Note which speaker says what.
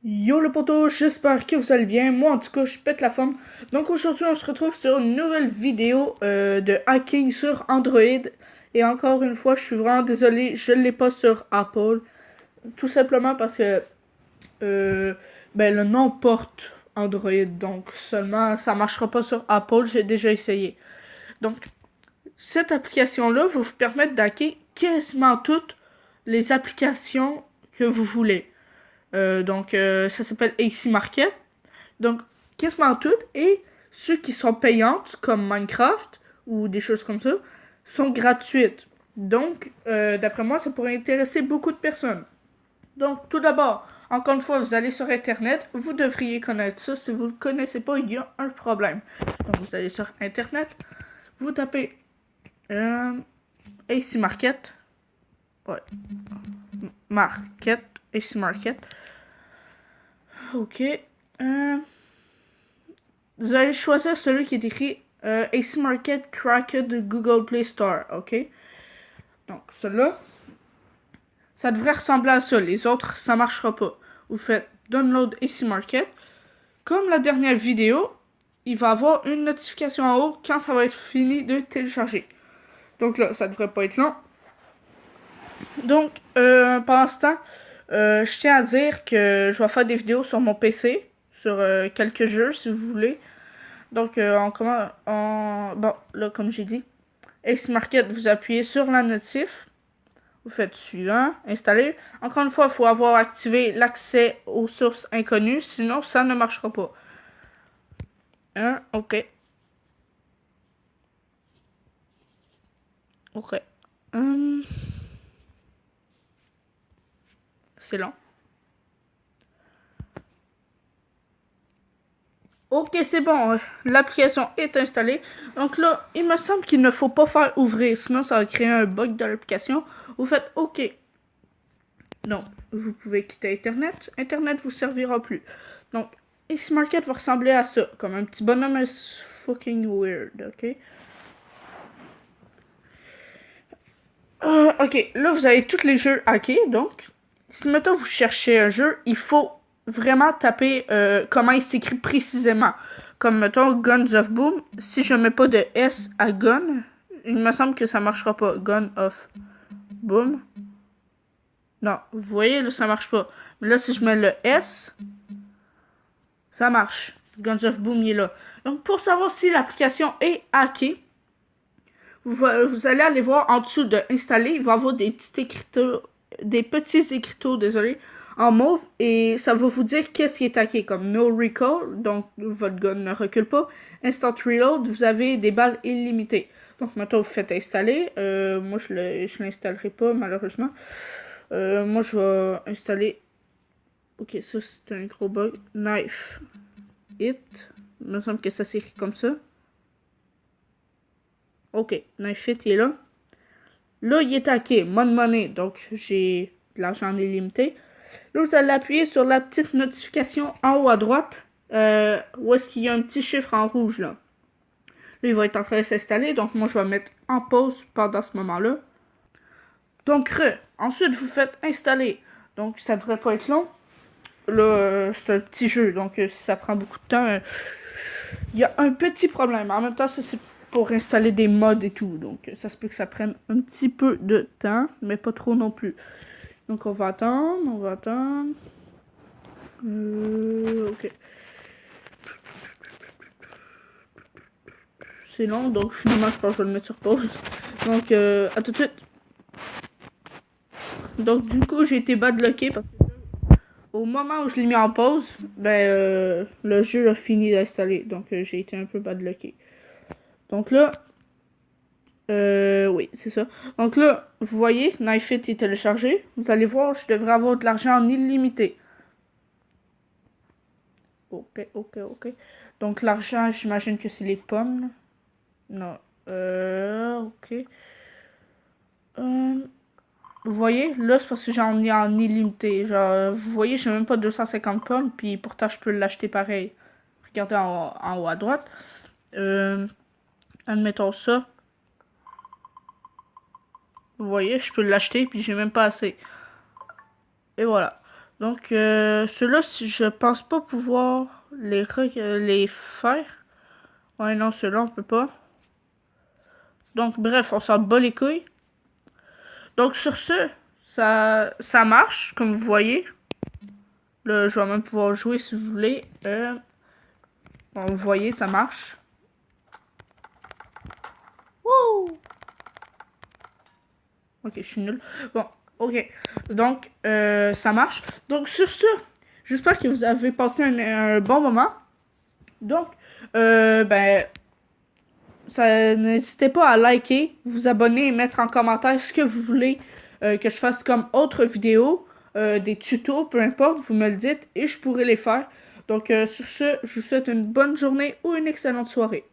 Speaker 1: Yo le poteau, j'espère que vous allez bien. Moi en tout cas, je pète la forme. Donc aujourd'hui, on se retrouve sur une nouvelle vidéo de hacking sur Android. Et encore une fois, je suis vraiment désolé, je ne l'ai pas sur Apple. Tout simplement parce que euh, le nom porte Android. Donc seulement, ça marchera pas sur Apple. J'ai déjà essayé. Donc cette application-là va vous permettre d'hacker quasiment toutes les applications que vous voulez. Ça s'appelle AC Market. Donc, quasiment toutes. Et ceux qui sont payantes, comme Minecraft ou des choses comme ça, sont gratuites. Donc, d'après moi, ça pourrait intéresser beaucoup de personnes. Donc, tout d'abord, encore une fois, vous allez sur Internet. Vous devriez connaître ça. Si vous ne le connaissez pas, il y a un problème. Donc, vous allez sur Internet. Vous tapez AC Market. Ouais. Market. AC Market. Ok. Vous allez choisir celui qui est écrit AC Market Cracker de Google Play Store, ok? Donc, celui-là, ça devrait ressembler à ça. Les autres, ça marchera pas. Vous faites Download AC Market. Comme la dernière vidéo, il va avoir une notification en haut quand ça va être fini de télécharger. Donc là, ça devrait pas être long. Donc, pendant ce temps, je tiens à dire que je vais faire des vidéos sur mon PC, sur quelques jeux si vous voulez. Donc, bon, là, comme j'ai dit, Ace Market, vous appuyez sur la notif. Vous faites suivant, installer. Encore une fois, il faut avoir activé l'accès aux sources inconnues, sinon ça ne marchera pas. Hein? Ok. Ok. Hum, c'est long. Ok, c'est bon. L'application est installée. Donc là, il me semble qu'il ne faut pas faire ouvrir, sinon ça va créer un bug dans l'application. Vous faites OK. Donc, vous pouvez quitter Internet. Internet vous servira plus. Donc, Ace Market va ressembler à ça, comme un petit bonhomme fucking weird, ok? Ok, là vous avez tous les jeux hackés, donc si maintenant vous cherchez un jeu, il faut vraiment taper comment il s'écrit précisément. Comme mettons Guns of Boom, si je mets pas de S à Gun, il me semble que ça marchera pas. Gun of Boom. Non, vous voyez, là ça marche pas. Mais là si je mets le S, ça marche. Guns of Boom il est là. Donc pour savoir si l'application est hackée, vous allez aller voir en dessous de installer, il va y avoir des petits écriteaux, désolé, en mauve, et ça va vous dire qu'est-ce qui est hacké, comme no recall, donc votre gun ne recule pas, instant reload, vous avez des balles illimitées. Donc maintenant vous faites installer, moi je l'installerai pas malheureusement. Moi je vais installer, ok ça c'est un gros bug, knife it, il me semble que ça s'écrit comme ça. Ok, knife it il est là. Là, il est hacké, Mon Money, donc j'ai de l'argent illimité. Là, vous allez appuyer sur la petite notification en haut à droite, où est-ce qu'il y a un petit chiffre en rouge, là. Là, il va être en train de s'installer, donc moi, je vais mettre en pause pendant ce moment-là. Donc, ensuite, vous faites installer. Donc, ça devrait pas être long. Là, c'est un petit jeu, donc si ça prend beaucoup de temps, il y a un petit problème. En même temps, ça, c'est pour installer des mods et tout, donc ça se peut que ça prenne un petit peu de temps, mais pas trop non plus. Donc on va attendre, on va attendre. Ok. C'est long, donc finalement je pense que je vais le mettre sur pause. Donc à tout de suite. Donc du coup j'ai été badlocké parce que au moment où je l'ai mis en pause, le jeu a fini d'installer. Donc j'ai été un peu badlocké. Donc là, oui, c'est ça. Donc là, vous voyez, Knife It est téléchargé. Vous allez voir, je devrais avoir de l'argent en illimité. Ok, ok, ok. Donc l'argent, j'imagine que c'est les pommes. Non. Ok. Euh, vous voyez, là, c'est parce que j'en ai en illimité. Genre, vous voyez, j'ai même pas 250 pommes, puis pourtant, je peux l'acheter pareil. Regardez en haut à droite. Euh, admettons ça. Vous voyez, je peux l'acheter, puis j'ai même pas assez. Et voilà. Donc, ceux-là, je pense pas pouvoir les faire. Ouais, non, ceux-là, on peut pas. Donc, bref, on s'en bat les couilles. Donc, sur ce, ça marche, comme vous voyez. Là, je vais même pouvoir jouer si vous voulez. Bon, vous voyez, ça marche. Wouh! Ok, je suis nul. Bon, ok. Donc, ça marche. Donc, sur ce, j'espère que vous avez passé un bon moment. Donc, ben, n'hésitez pas à liker, vous abonner et mettre en commentaire ce que vous voulez que je fasse comme autre vidéo, des tutos, peu importe, vous me le dites et je pourrai les faire. Donc, sur ce, je vous souhaite une bonne journée ou une excellente soirée.